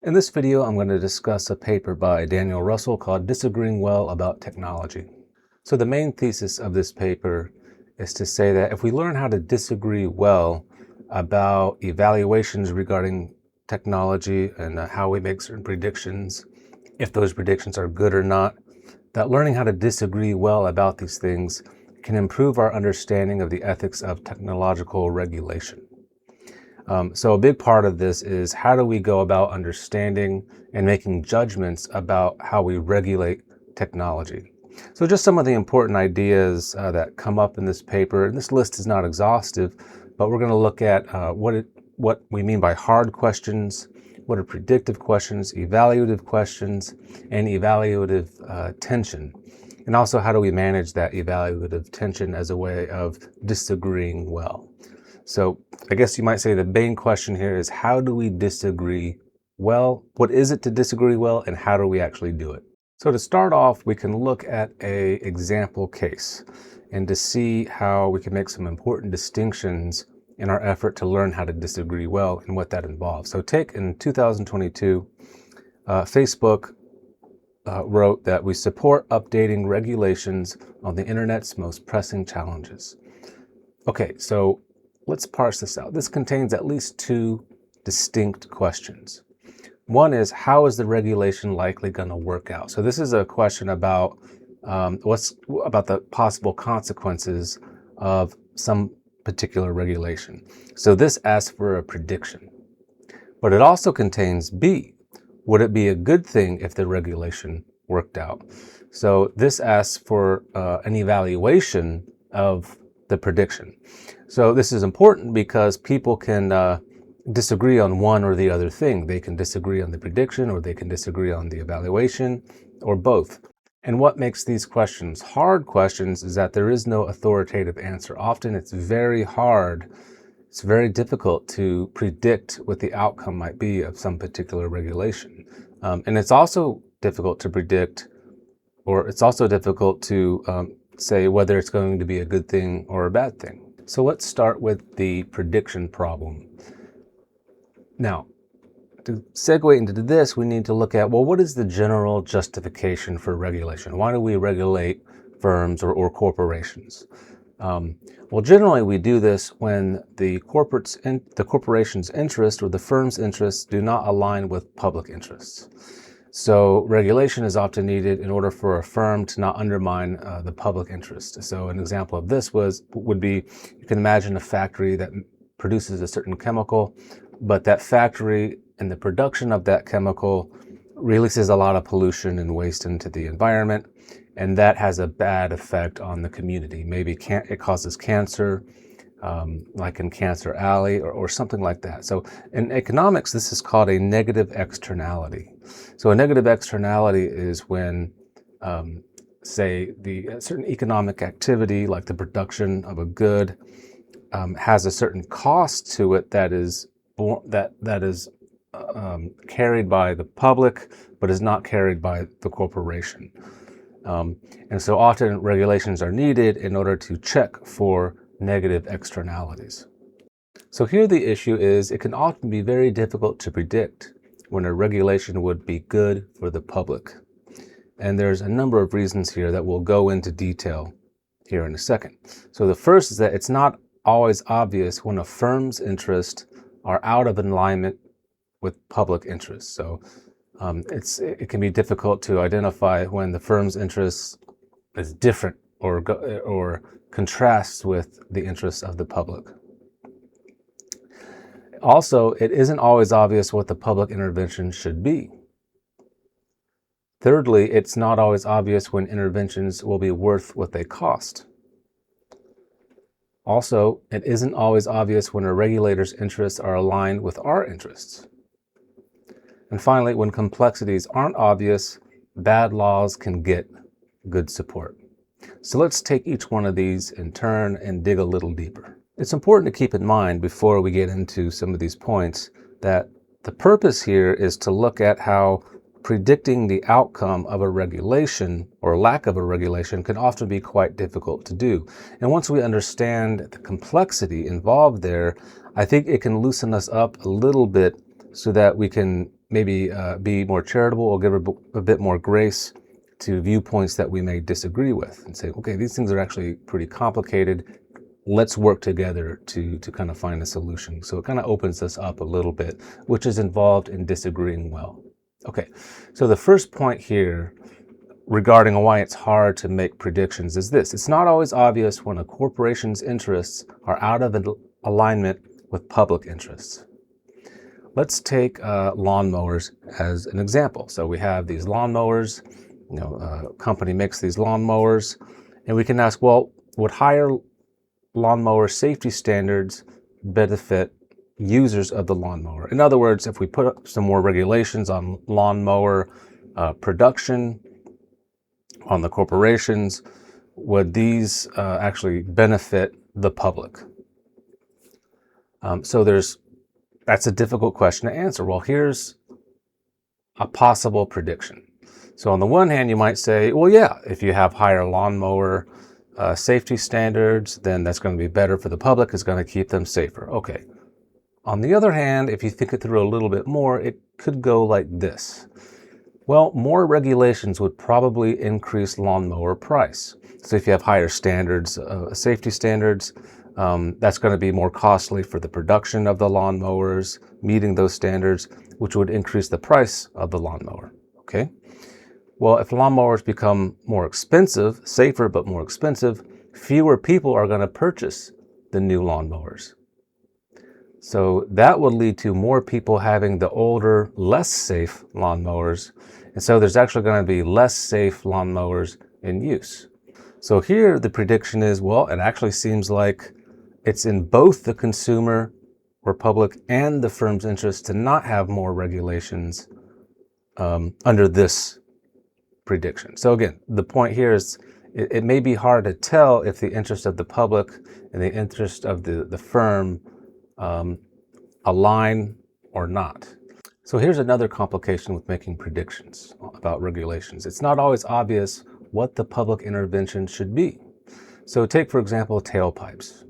In this video, I'm going to discuss a paper by Daniel Russell called Disagreeing Well About Technology. So the main thesis of this paper is to say that if we learn how to disagree well about evaluations regarding technology and how we make certain predictions, if those predictions are good or not, that learning how to disagree well about these things can improve our understanding of the ethics of technological regulation. So a big part of this is how do we go about understanding and making judgments about how we regulate technology. So just some of the important ideas that come up in this paper, and this list is not exhaustive, but we're going to look at what we mean by hard questions, what are predictive questions, evaluative questions, and evaluative tension. And also how do we manage that evaluative tension as a way of disagreeing well. So I guess you might say the main question here is how do we disagree well? What is it to disagree well, and how do we actually do it? So to start off, we can look at an example case and to see how we can make some important distinctions in our effort to learn how to disagree well and what that involves. So take in 2022, Facebook wrote that we support updating regulations on the internet's most pressing challenges. Okay, so let's parse this out. This contains at least two distinct questions. One is, how is the regulation likely going to work out? So this is a question about what's about the possible consequences of some particular regulation. So this asks for a prediction. But it also contains B. Would it be a good thing if the regulation worked out? So this asks for an evaluation of the prediction. So this is important because people can disagree on one or the other thing. They can disagree on the prediction, or they can disagree on the evaluation, or both. And what makes these questions hard questions is that there is no authoritative answer. Often it's very hard, it's very difficult to predict what the outcome might be of some particular regulation. And it's also difficult to predict, or it's also difficult to say whether it's going to be a good thing or a bad thing. So let's start with the prediction problem. Now, to segue into this, we need to look at, well, what is the general justification for regulation? Why do we regulate firms or corporations? Well, generally we do this when the corporation's interest or the firm's interests do not align with public interests. So regulation is often needed in order for a firm to not undermine the public interest. So an example of this would be, you can imagine a factory that produces a certain chemical, but that factory and the production of that chemical releases a lot of pollution and waste into the environment, and that has a bad effect on the community. Maybe it causes cancer, like in Cancer Alley or something like that. So in economics, this is called a negative externality. So a negative externality is when, say, a certain economic activity, like the production of a good, has a certain cost to it that is carried by the public, but is not carried by the corporation. And so often regulations are needed in order to check for negative externalities. So here the issue is it can often be very difficult to predict when a regulation would be good for the public. And there's a number of reasons here that we'll go into detail here in a second. So the first is that it's not always obvious when a firm's interests are out of alignment with public interests. So it can be difficult to identify when the firm's interest is different or contrasts with the interests of the public. Also, it isn't always obvious what the public intervention should be. Thirdly, it's not always obvious when interventions will be worth what they cost. Also, it isn't always obvious when a regulator's interests are aligned with our interests. And finally, when complexities aren't obvious, bad laws can get good support. So let's take each one of these in turn and dig a little deeper. It's important to keep in mind before we get into some of these points that the purpose here is to look at how predicting the outcome of a regulation or lack of a regulation can often be quite difficult to do. And once we understand the complexity involved there, I think it can loosen us up a little bit so that we can maybe be more charitable or give a bit more grace to viewpoints that we may disagree with and say, okay, these things are actually pretty complicated. Let's work together to kind of find a solution. So it kind of opens us up a little bit, which is involved in disagreeing well. Okay, so the first point here regarding why it's hard to make predictions is this. It's not always obvious when a corporation's interests are out of alignment with public interests. Let's take lawnmowers as an example. So we have these lawnmowers, a company makes these lawnmowers, and we can ask, well, would higher lawnmower safety standards benefit users of the lawnmower? In other words, if we put up some more regulations on lawnmower production, on the corporations, would these actually benefit the public? So that's a difficult question to answer. Well, here's a possible prediction. So on the one hand, you might say, well, yeah, if you have higher lawnmower safety standards, then that's going to be better for the public. It's going to keep them safer. Okay. On the other hand, if you think it through a little bit more, it could go like this. Well, more regulations would probably increase lawnmower price. So if you have higher standards, safety standards, that's going to be more costly for the production of the lawnmowers, meeting those standards, which would increase the price of the lawnmower. Okay. Well, if lawnmowers become more expensive, safer but more expensive, fewer people are going to purchase the new lawnmowers. So that would lead to more people having the older, less safe lawnmowers. And so there's actually going to be less safe lawnmowers in use. So here the prediction is, well, it actually seems like it's in both the consumer or public and the firm's interest to not have more regulations under this prediction. So again, the point here is it may be hard to tell if the interest of the public and the interest of the firm align or not. So here's another complication with making predictions about regulations. It's not always obvious what the public intervention should be. So take, for example, tailpipes.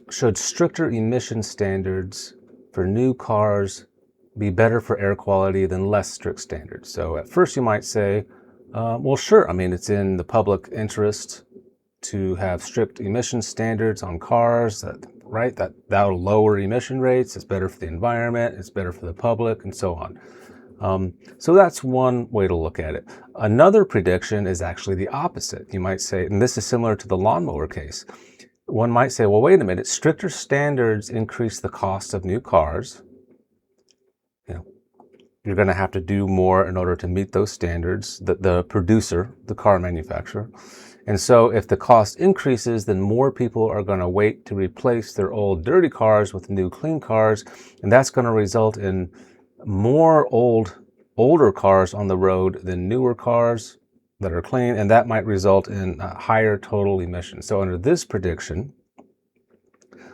Should stricter emission standards for new cars be better for air quality than less strict standards? So at first you might say, well, sure. I mean, it's in the public interest to have strict emission standards on cars, right? That'll lower emission rates. It's better for the environment. It's better for the public, and so on. So that's one way to look at it. Another prediction is actually the opposite. You might say, and this is similar to the lawnmower case. One might say, well, wait a minute. Stricter standards increase the cost of new cars. You're going to have to do more in order to meet those standards, the producer, the car manufacturer. And so if the cost increases, then more people are going to wait to replace their old dirty cars with new clean cars. And that's going to result in more older cars on the road than newer cars that are clean. And that might result in higher total emissions. So under this prediction,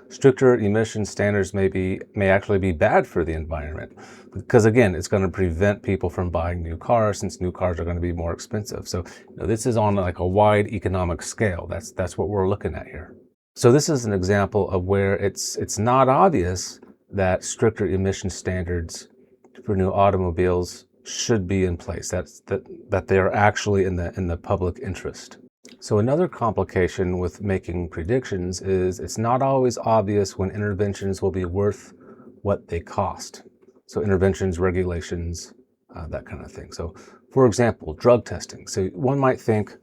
stricter emission standards may actually be bad for the environment, because again, it's going to prevent people from buying new cars, since new cars are going to be more expensive. So this is on like a wide economic scale. That's what we're looking at here. So this is an example of where it's not obvious that stricter emission standards for new automobiles should be in place. That they are actually in the public interest. So another complication with making predictions is it's not always obvious when interventions will be worth what they cost. So interventions, regulations, that kind of thing. So for example, drug testing. So one might think,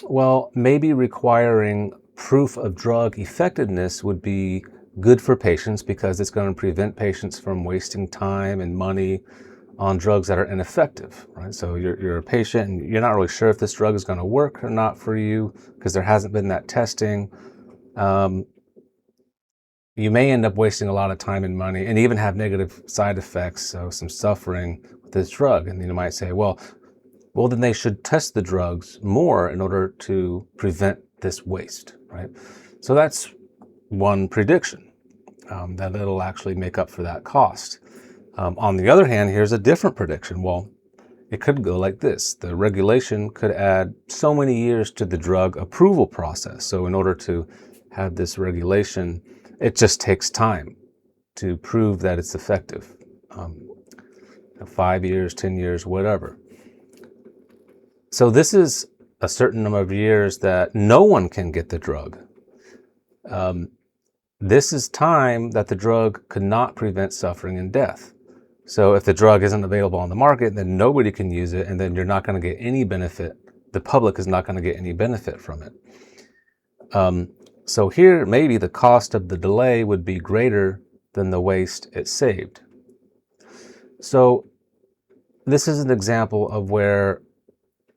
well, maybe requiring proof of drug effectiveness would be good for patients because it's going to prevent patients from wasting time and money on drugs that are ineffective, right? So you're a patient and you're not really sure if this drug is going to work or not for you because there hasn't been that testing. You may end up wasting a lot of time and money and even have negative side effects, so some suffering with this drug. And you might say, well, then they should test the drugs more in order to prevent this waste, right? So that's one prediction, that it'll actually make up for that cost. On the other hand, here's a different prediction. Well, it could go like this. The regulation could add so many years to the drug approval process. So in order to have this regulation, it just takes time to prove that it's effective. 5 years, 10 years, whatever. So this is a certain number of years that no one can get the drug. This is time that the drug could not prevent suffering and death. So if the drug isn't available on the market, then nobody can use it, and then you're not going to get any benefit. The public is not going to get any benefit from it. So here, maybe the cost of the delay would be greater than the waste it saved. So this is an example of where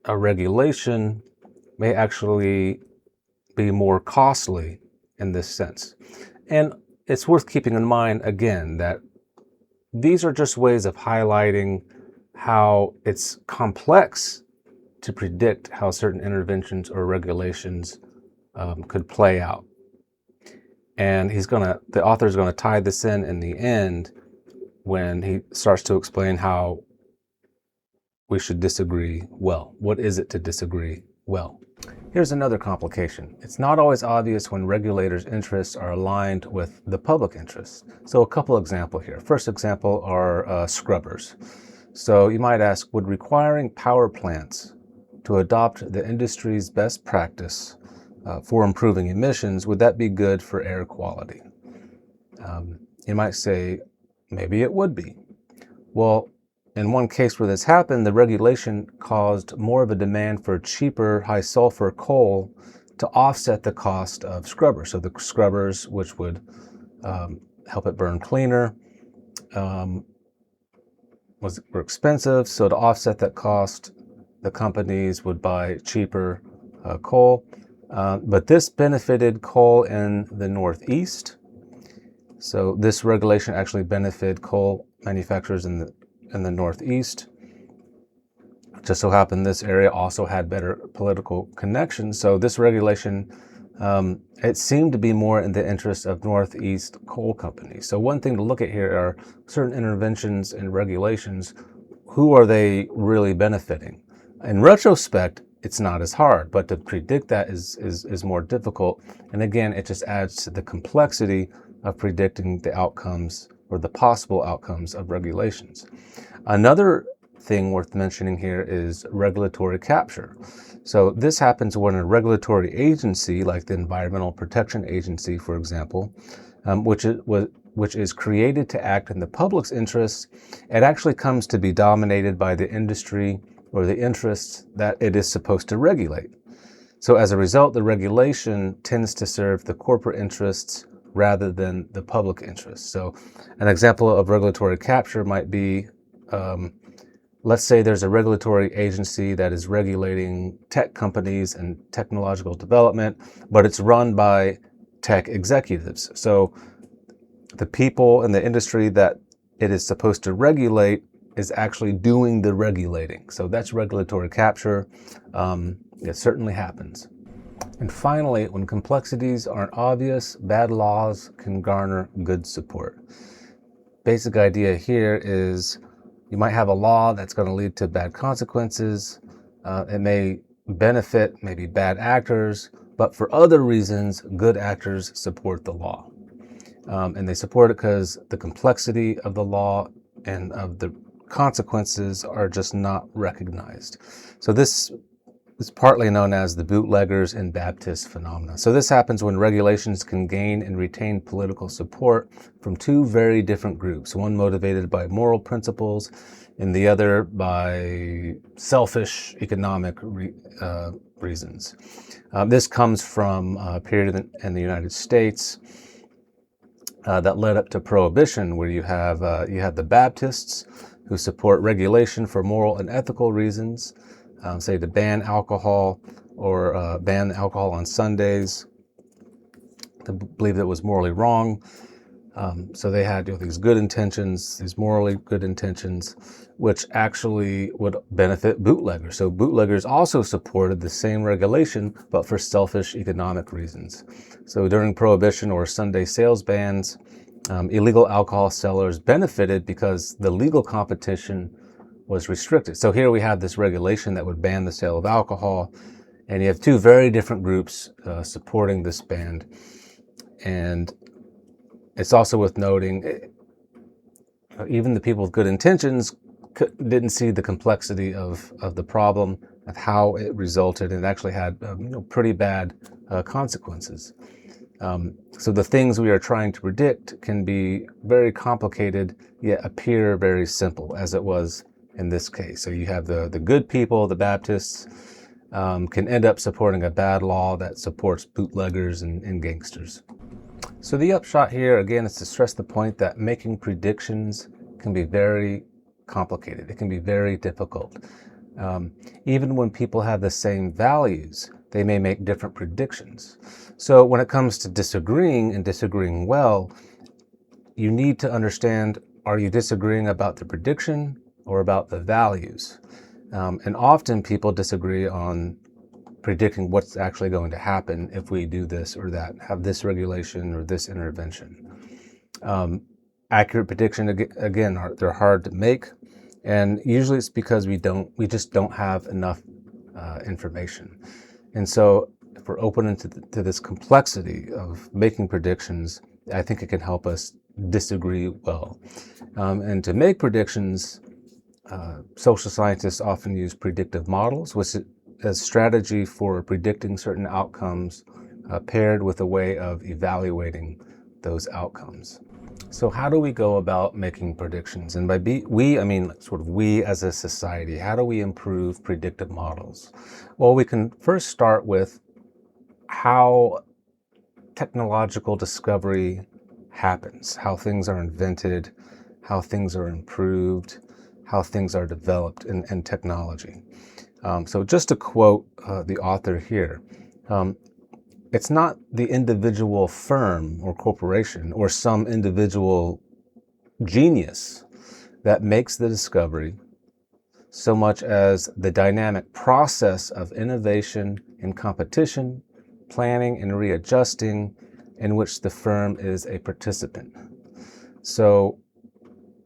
a regulation may actually be more costly in this sense. And it's worth keeping in mind, again, that these are just ways of highlighting how it's complex to predict how certain interventions or regulations could play out. And the author is going to tie this in the end when he starts to explain how we should disagree well. What is it to disagree well? Here's another complication. It's not always obvious when regulators' interests are aligned with the public interests. So a couple examples here. First example are scrubbers. So you might ask, would requiring power plants to adopt the industry's best practice for improving emissions, would that be good for air quality? You might say, maybe it would be. Well, in one case where this happened, the regulation caused more of a demand for cheaper high sulfur coal to offset the cost of scrubbers. So the scrubbers, which would help it burn cleaner, were expensive. So to offset that cost, the companies would buy cheaper coal. But this benefited coal in the Northeast. So this regulation actually benefited coal manufacturers in the Northeast. Just so happened this area also had better political connections. So this regulation, it seemed to be more in the interest of Northeast coal companies. So one thing to look at here are certain interventions and regulations. Who are they really benefiting? In retrospect, it's not as hard, but to predict that is more difficult. And again, it just adds to the complexity of predicting the outcomes or the possible outcomes of regulations. Another thing worth mentioning here is regulatory capture. So this happens when a regulatory agency, like the Environmental Protection Agency, for example, which is created to act in the public's interest, it actually comes to be dominated by the industry or the interests that it is supposed to regulate. So as a result, the regulation tends to serve the corporate interests rather than the public interest. So an example of regulatory capture might be, let's say there's a regulatory agency that is regulating tech companies and technological development, but it's run by tech executives. So the people in the industry that it is supposed to regulate is actually doing the regulating. So that's regulatory capture. It certainly happens. And finally, when complexities aren't obvious, bad laws can garner good support. Basic idea here is you might have a law that's going to lead to bad consequences. It may benefit maybe bad actors, but for other reasons, good actors support the law. And they support it because the complexity of the law and of the consequences are just not recognized. So this is partly known as the bootleggers and Baptist phenomena. So this happens when regulations can gain and retain political support from two very different groups, one motivated by moral principles and the other by selfish economic reasons. This comes from a period in the United States that led up to Prohibition, where you have the Baptists who support regulation for moral and ethical reasons, say to ban alcohol or ban alcohol on Sundays. They believed it was morally wrong. So they had these good intentions, these morally good intentions, which actually would benefit bootleggers. So bootleggers also supported the same regulation, but for selfish economic reasons. So during Prohibition or Sunday sales bans, illegal alcohol sellers benefited because the legal competition was restricted. So here we have this regulation that would ban the sale of alcohol, and you have two very different groups supporting this ban. And it's also worth noting, even the people with good intentions didn't see the complexity of the problem, of how it resulted, and it actually had pretty bad consequences. So the things we are trying to predict can be very complicated, yet appear very simple, as it was in this case. So you have the good people, the Baptists, can end up supporting a bad law that supports bootleggers and gangsters. So the upshot here, again, is to stress the point that making predictions can be very complicated. It can be very difficult. Even when people have the same values, they may make different predictions. So when it comes to disagreeing and disagreeing well, you need to understand, are you disagreeing about the prediction or about the values? And often people disagree on predicting what's actually going to happen if we do this or that, have this regulation or this intervention. Accurate prediction, again, they're hard to make, and usually it's because we just don't have enough information. And so if we're open to this complexity of making predictions, I think it can help us disagree well. And to make predictions, social scientists often use predictive models, which as strategy for predicting certain outcomes, paired with a way of evaluating those outcomes. So how do we go about making predictions? And by we, I mean sort of we as a society. How do we improve predictive models? Well, we can first start with how technological discovery happens, how things are invented, how things are improved, how things are developed in technology. So just to quote the author here, it's not the individual firm or corporation or some individual genius that makes the discovery so much as the dynamic process of innovation and competition, planning and readjusting, in which the firm is a participant. So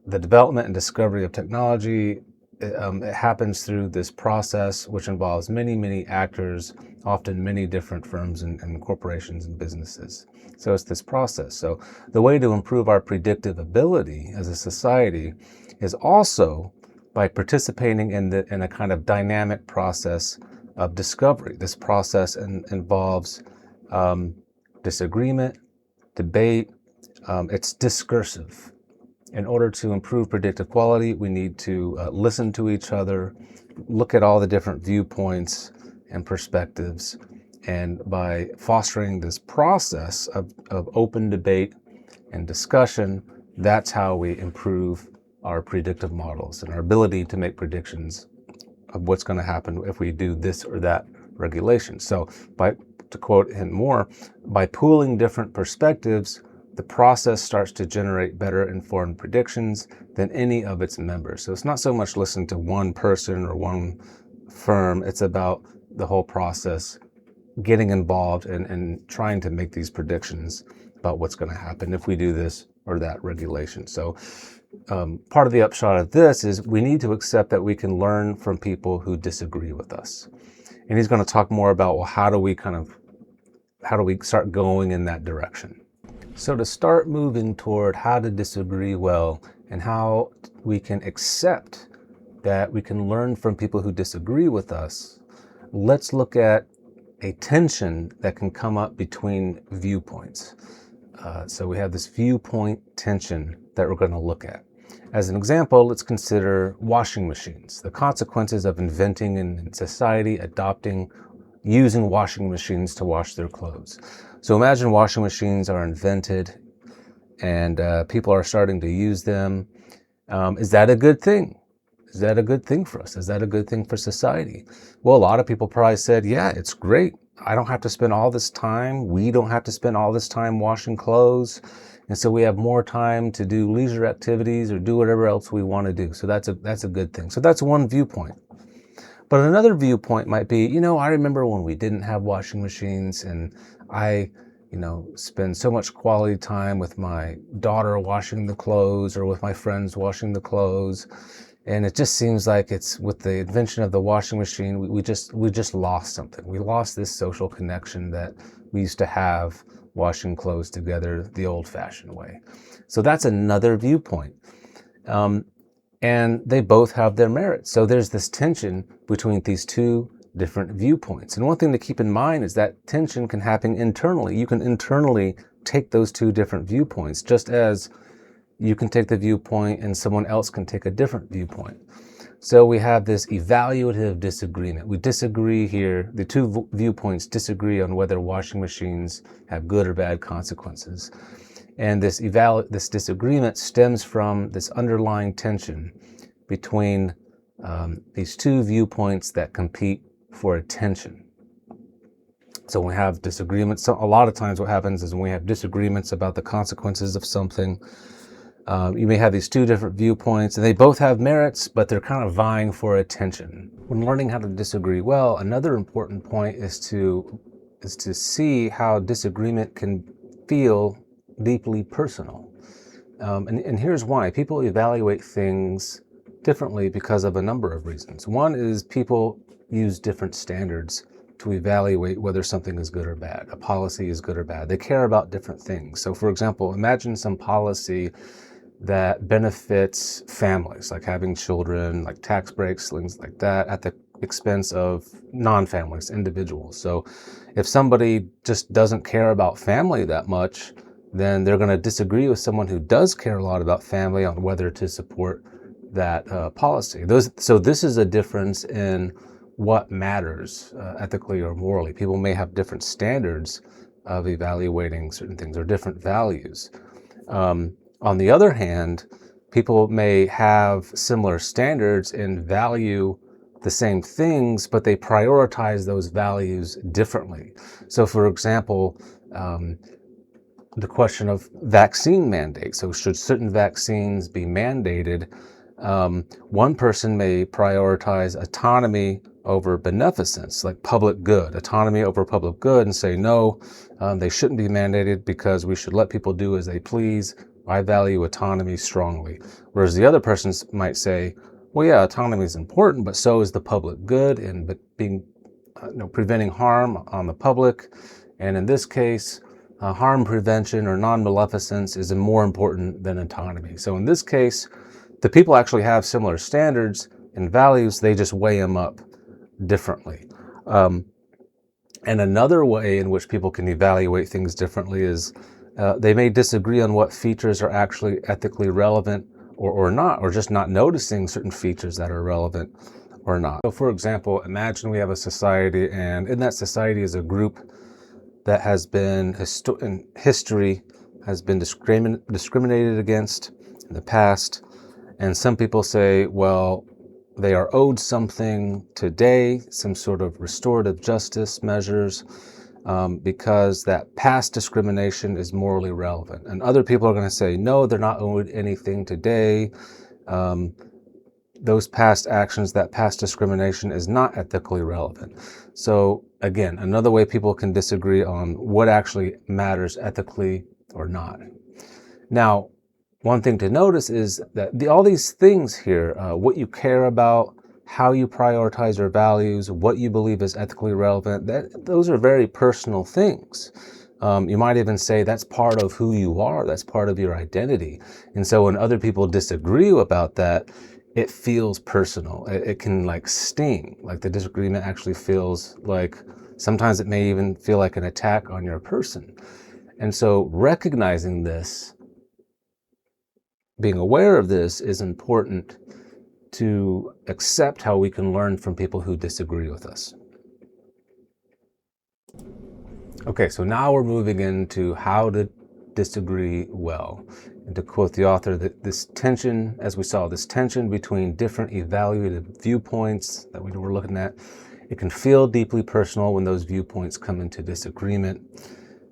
the development and discovery of technology, it happens through this process, which involves many, many actors, often many different firms and corporations and businesses. So it's this process. So the way to improve our predictive ability as a society is also by participating in a kind of dynamic process of discovery. This process involves disagreement, debate. It's discursive. In order to improve predictive quality, we need to listen to each other, look at all the different viewpoints and perspectives. And by fostering this process of open debate and discussion, that's how we improve our predictive models and our ability to make predictions of what's going to happen if we do this or that regulation. So to quote him more, by pooling different perspectives, the process starts to generate better informed predictions than any of its members. So it's not so much listening to one person or one firm, it's about the whole process, getting involved and trying to make these predictions about what's going to happen if we do this or that regulation. So part of the upshot of this is we need to accept that we can learn from people who disagree with us. And he's going to talk more about, well, how do we start going in that direction? So to start moving toward how to disagree well and how we can accept that we can learn from people who disagree with us, let's look at a tension that can come up between viewpoints. So we have this viewpoint tension that we're going to look at. As an example, let's consider washing machines, the consequences of inventing in society, using washing machines to wash their clothes. So imagine washing machines are invented and people are starting to use them. Is that a good thing? Is that a good thing for us? Is that a good thing for society? Well, a lot of people probably said, yeah, it's great. I don't have to spend all this time. We don't have to spend all this time washing clothes. And so we have more time to do leisure activities or do whatever else we want to do. So that's a good thing. So that's one viewpoint. But another viewpoint might be, I remember when we didn't have washing machines and I, spend so much quality time with my daughter washing the clothes or with my friends washing the clothes. And it just seems like it's with the invention of the washing machine, we just lost something. We lost this social connection that we used to have washing clothes together the old-fashioned way. So that's another viewpoint. And they both have their merits. So there's this tension between these two different viewpoints. And one thing to keep in mind is that tension can happen internally. You can internally take those two different viewpoints, just as you can take the viewpoint and someone else can take a different viewpoint. So we have this evaluative disagreement. We disagree here. The two viewpoints disagree on whether washing machines have good or bad consequences. And this disagreement stems from this underlying tension between these two viewpoints that compete for attention. So when we have disagreements, a lot of times what happens is when we have disagreements about the consequences of something, you may have these two different viewpoints, and they both have merits, but they're kind of vying for attention. When learning how to disagree well, another important point is to see how disagreement can feel deeply personal. And here's why. People evaluate things differently because of a number of reasons. One is people use different standards to evaluate whether something is good or bad, a policy is good or bad. They care about different things. So for example, imagine some policy that benefits families, like having children, like tax breaks, things like that, at the expense of non-families, individuals. So if somebody just doesn't care about family that much, then they're going to disagree with someone who does care a lot about family on whether to support that policy. So this is a difference in what matters ethically or morally. People may have different standards of evaluating certain things or different values. On the other hand, people may have similar standards and value the same things, but they prioritize those values differently. So for example, the question of vaccine mandates. So should certain vaccines be mandated? One person may prioritize autonomy over beneficence, like public good, autonomy over public good, and say, no, they shouldn't be mandated because we should let people do as they please. I value autonomy strongly. Whereas the other person might say, well, yeah, autonomy is important, but so is the public good and preventing harm on the public. And in this case, harm prevention or non-maleficence is more important than autonomy. So in this case, the people actually have similar standards and values, they just weigh them up differently. And another way in which people can evaluate things differently is they may disagree on what features are actually ethically relevant or not, or just not noticing certain features that are relevant or not. So for example, imagine we have a society, and in that society is a group that has been in history has been discriminated against in the past. And some people say, well, they are owed something today, some sort of restorative justice measures, because that past discrimination is morally relevant. And other people are going to say, no, they're not owed anything today. Those past actions, that past discrimination is not ethically relevant. So again, another way people can disagree on what actually matters ethically or not. Now, one thing to notice is that all these things here, what you care about, how you prioritize your values, what you believe is ethically relevant, those are very personal things. You might even say that's part of who you are, that's part of your identity. And so when other people disagree about that, it feels personal. It can like sting, like the disagreement actually feels like, sometimes it may even feel like an attack on your person. And so recognizing this, being aware of this is important to accept how we can learn from people who disagree with us. Okay, so now we're moving into how to disagree well. And to quote the author, that this tension, as we saw, this tension between different evaluative viewpoints that we were looking at, it can feel deeply personal when those viewpoints come into disagreement.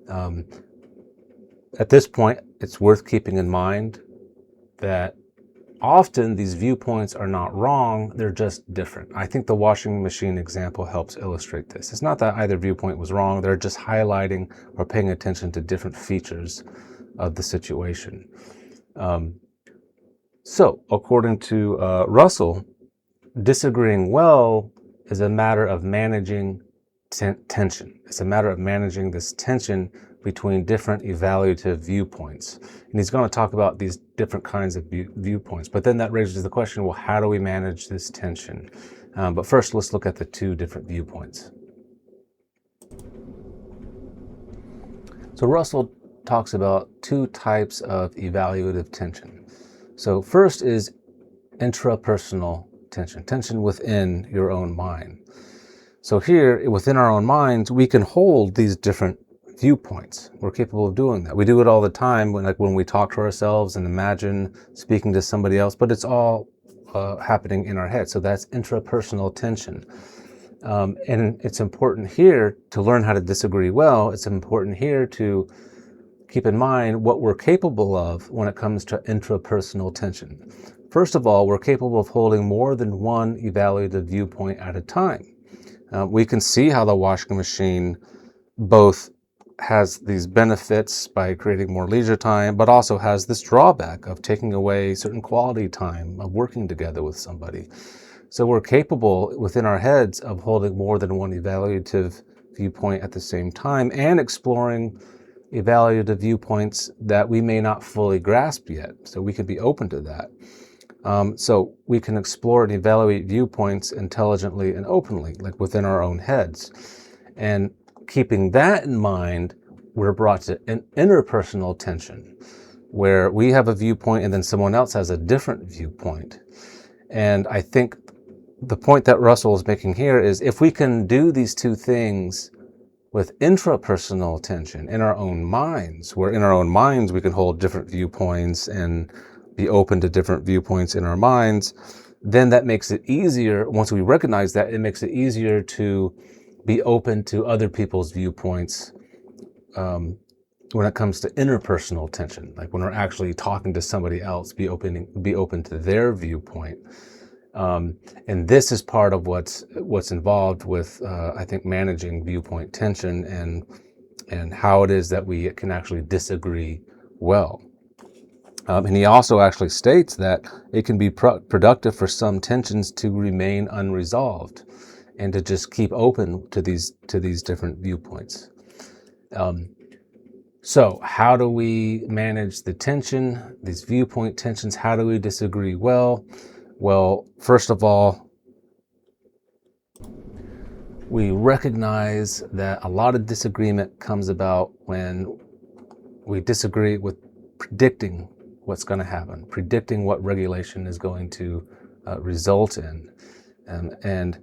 At this point, it's worth keeping in mind that often these viewpoints are not wrong, they're just different. I think the washing machine example helps illustrate this. It's not that either viewpoint was wrong, they're just highlighting or paying attention to different features of the situation. So, according to Russell, disagreeing well is a matter of managing tension. It's a matter of managing this tension between different evaluative viewpoints. And he's going to talk about these different kinds of viewpoints. But then that raises the question, well, how do we manage this tension? But first, let's look at the two different viewpoints. So Russell talks about two types of evaluative tension. So first is intrapersonal tension, tension within your own mind. So here, within our own minds, we can hold these different viewpoints. We're capable of doing that. We do it all the time when we talk to ourselves and imagine speaking to somebody else, but it's all happening in our head. So that's intrapersonal tension. And it's important here to learn how to disagree well. It's important here to keep in mind what we're capable of when it comes to intrapersonal tension. First of all, we're capable of holding more than one evaluative viewpoint at a time. We can see how the washing machine both has these benefits by creating more leisure time, but also has this drawback of taking away certain quality time of working together with somebody. So we're capable within our heads of holding more than one evaluative viewpoint at the same time and exploring evaluative viewpoints that we may not fully grasp yet. So we could be open to that. So we can explore and evaluate viewpoints intelligently and openly, like within our own heads. And keeping that in mind, we're brought to an interpersonal tension, where we have a viewpoint and then someone else has a different viewpoint. And I think the point that Russell is making here is if we can do these two things with intrapersonal tension in our own minds, where in our own minds we can hold different viewpoints and be open to different viewpoints in our minds, then that makes it easier. Once we recognize that, it makes it easier to be open to other people's viewpoints when it comes to interpersonal tension, like when we're actually talking to somebody else, be open to their viewpoint. And this is part of what's involved with, I think, managing viewpoint tension and how it is that we can actually disagree well. And he also actually states that it can be productive for some tensions to remain unresolved and to just keep open to these different viewpoints. So how do we manage the tension, these viewpoint tensions? How do we disagree well? Well, first of all, we recognize that a lot of disagreement comes about when we disagree with predicting what's going to happen, predicting what regulation is going to result in. And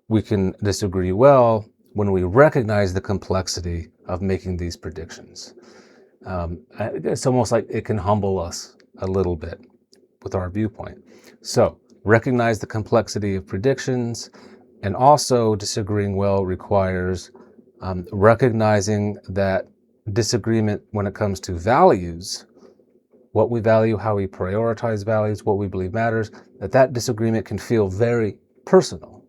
we can disagree well when we recognize the complexity of making these predictions. It's almost like it can humble us a little bit with our viewpoint. So recognize the complexity of predictions, and also disagreeing well requires recognizing that disagreement when it comes to values, what we value, how we prioritize values, what we believe matters, that disagreement can feel very personal.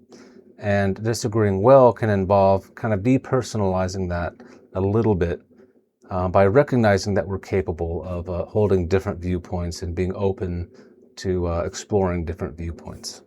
And disagreeing well can involve kind of depersonalizing that a little bit by recognizing that we're capable of holding different viewpoints and being open to exploring different viewpoints.